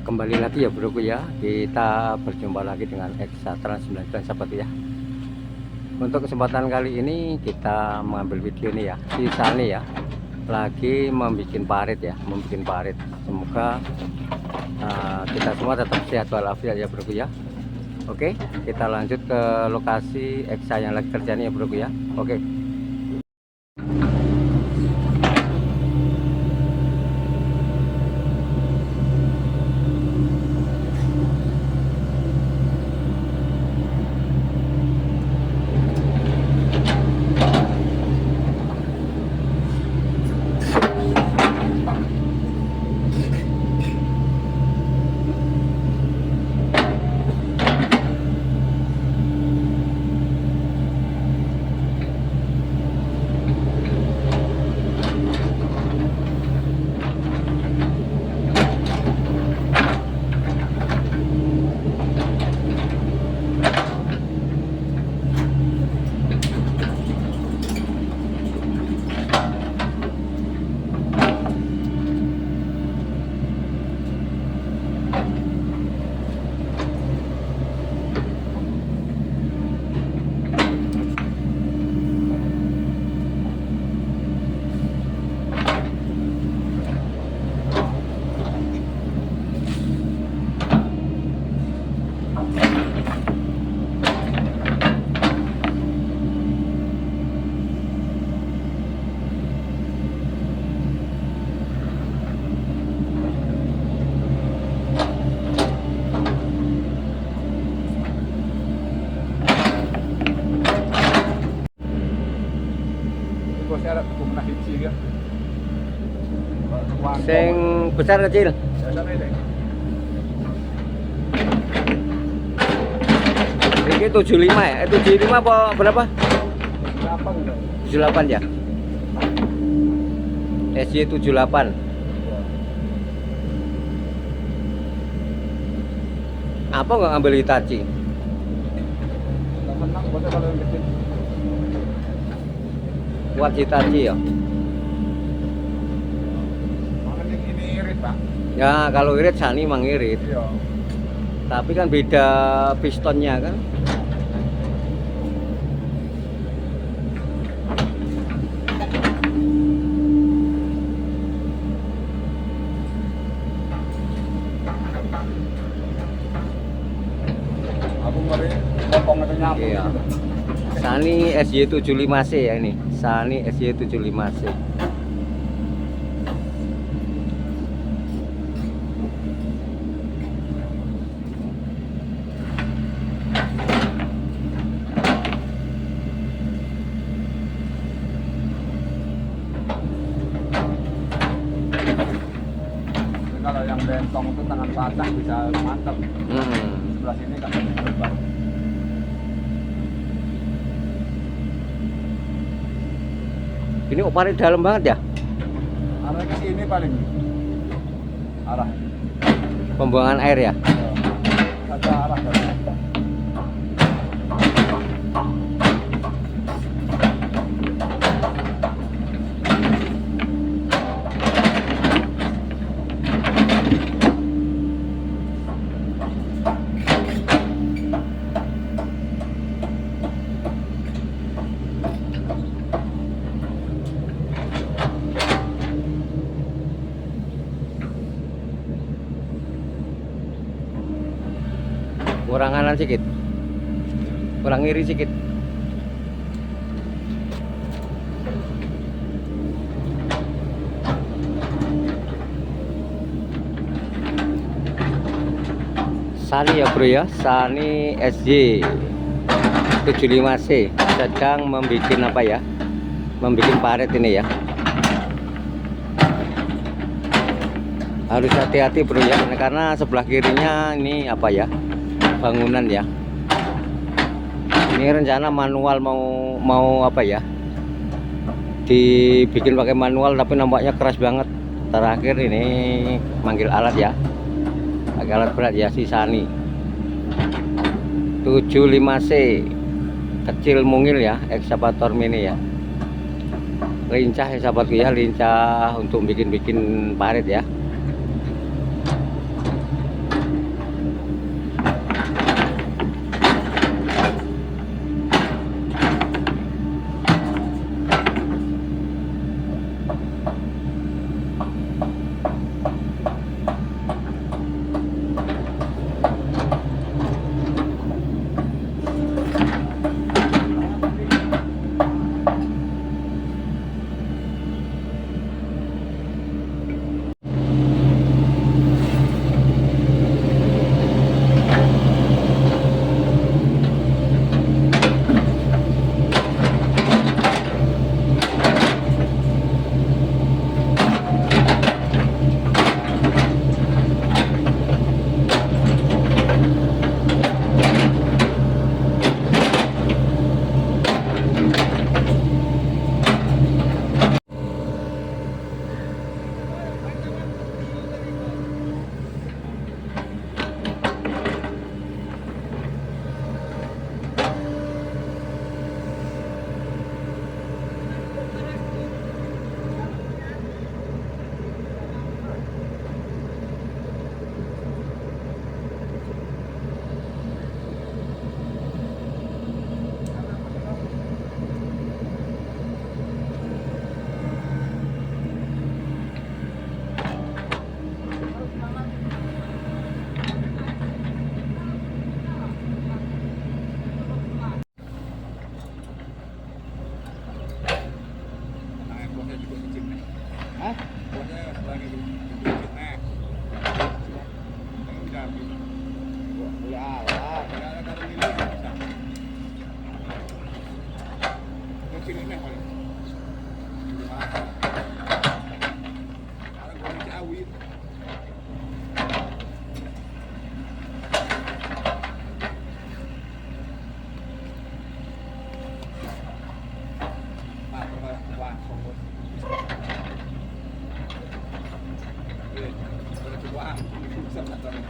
Kembali lagi ya bro ya, kita berjumpa lagi dengan Excavator 19 sahabat ya. Untuk kesempatan kali ini kita mengambil video nih ya, si Sany ya, lagi membuat parit ya, membuat parit. Semoga kita semua tetap sehat walafiat ya bro ya. Oke, kita lanjut ke lokasi Exa yang lagi kerja nih ya bro ya. Oke. Sing besar kecil. Ini 75 ya? 75 apa berapa? 78 ya? SY78. Apa nggak ngambil Hitachi? Buat Hitachi ya? Ya kalau irit Sany emang irit. Iya. Tapi kan beda pistonnya kan. Aku ngeri potong itu nyambung. Iya. Sany SY75C ya ini. Sany SY75C. Kalau yang bentong itu tangan patah bisa mantap. Sebelah sini kan terbang. Ini parit dalam banget ya? Arah ke sini paling. Arah. Pembuangan air ya? Ada arah dari. Kurang kanan sedikit, kurang kiri sedikit. Sany ya bro ya, Sany SY75C sedang membuat apa ya, membuat parit ini ya. Harus hati-hati bro ya, karena sebelah kirinya ini apa ya, bangunan ya. Ini rencana manual mau apa ya, dibikin pakai manual tapi nampaknya keras banget. Terakhir ini manggil alat ya, pakai alat berat ya, si Sany 75C kecil mungil ya, Excavator mini ya. Lincah ya sahabatku ya, lincah untuk bikin parit ya. pilih nih paling. Sekarang gua Ciawi. Nah, wah, songkos. Boleh coba, bisa motornya.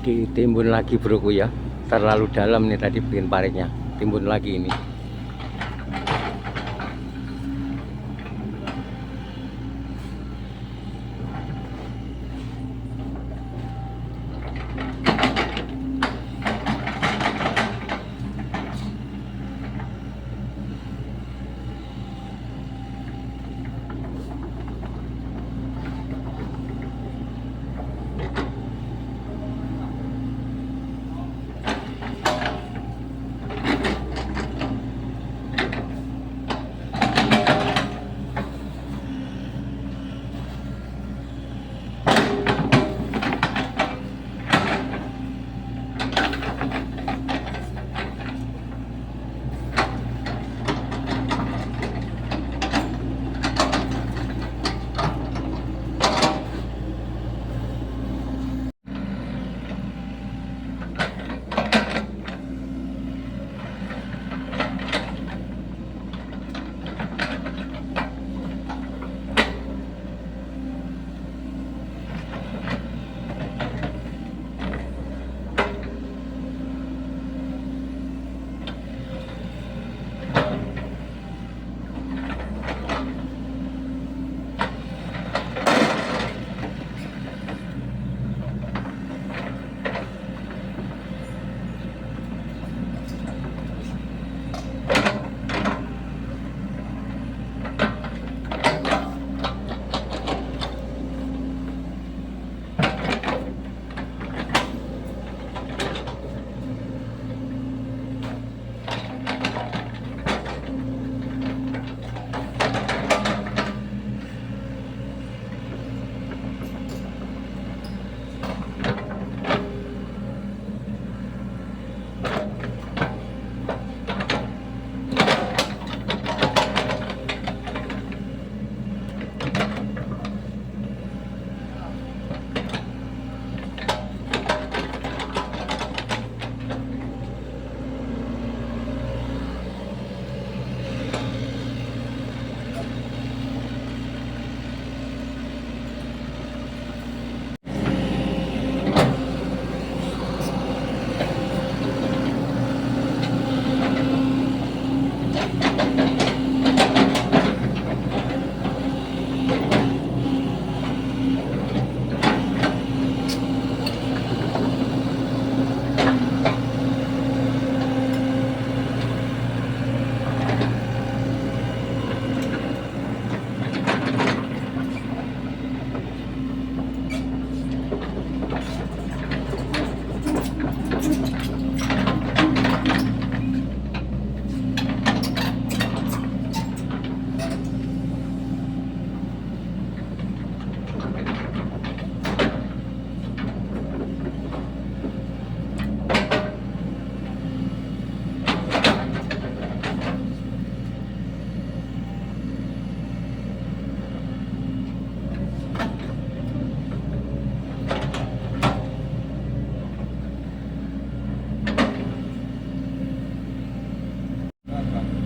Ditimbun lagi broku ya, terlalu dalam nih tadi bikin paritnya, timbun lagi ini.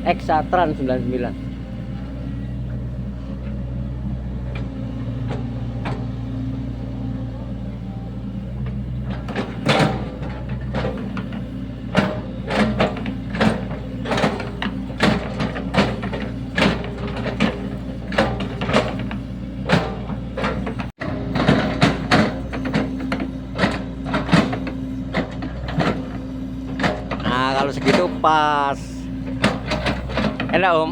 Excavator 99. Nah, kalau segitu pas. Enak, Om.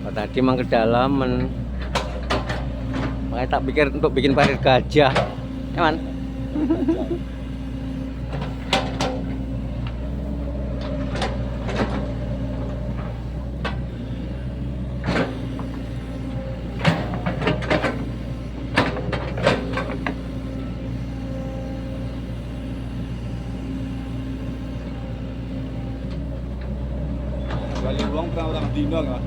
Oh, tadi emang kedalaman. Makanya tak pikir untuk bikin parit gajah. Ya, Man? Kali buang pernah orang dino nggak?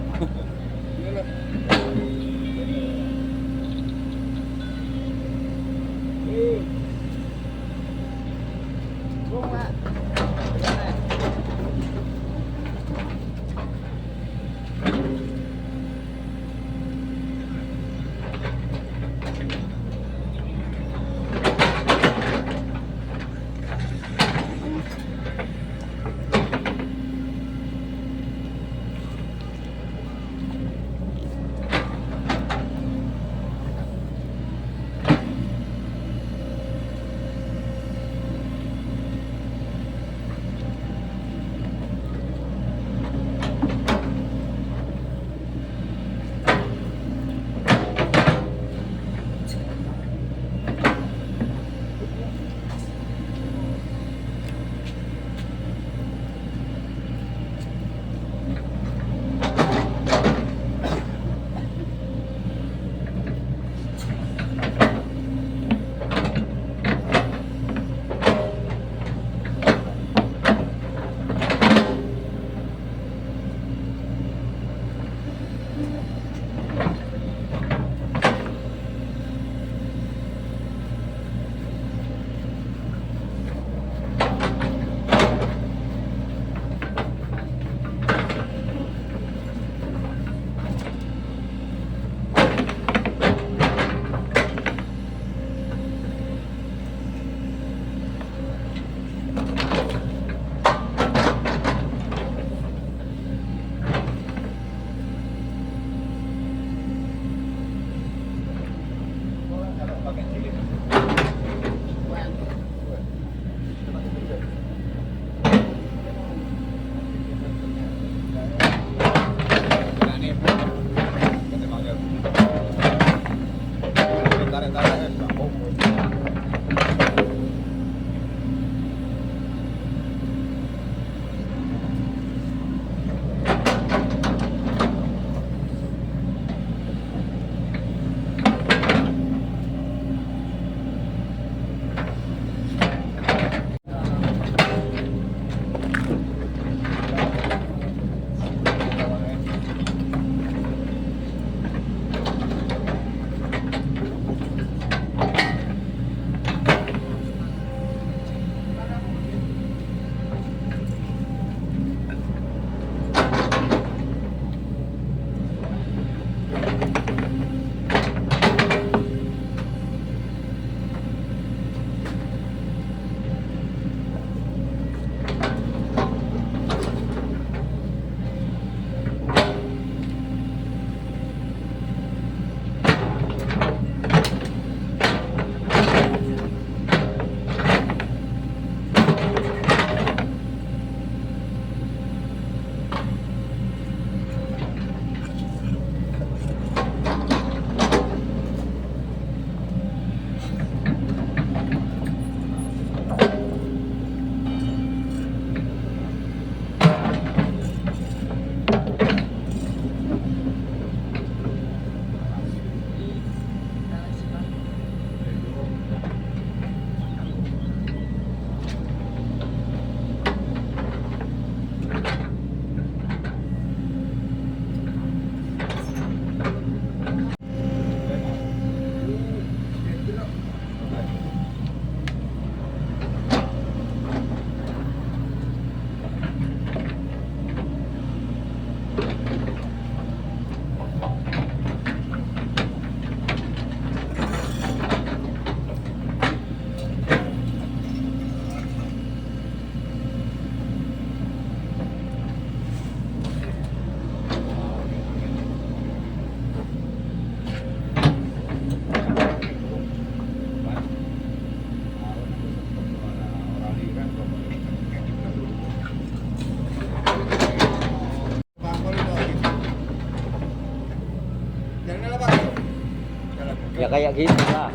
kayak gitu lah.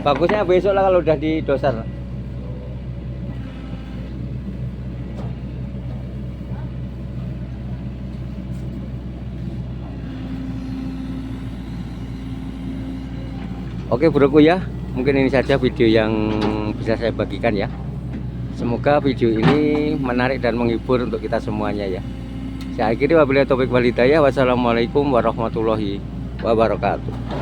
Bagusnya besok lah kalau udah didoser. Oke broku ya, mungkin ini saja video yang bisa saya bagikan ya. Semoga video ini menarik dan menghibur untuk kita semuanya ya. Saya akhiri wabillahi taufiq wal hidayah. Wassalamualaikum warahmatullahi wabarakatuh.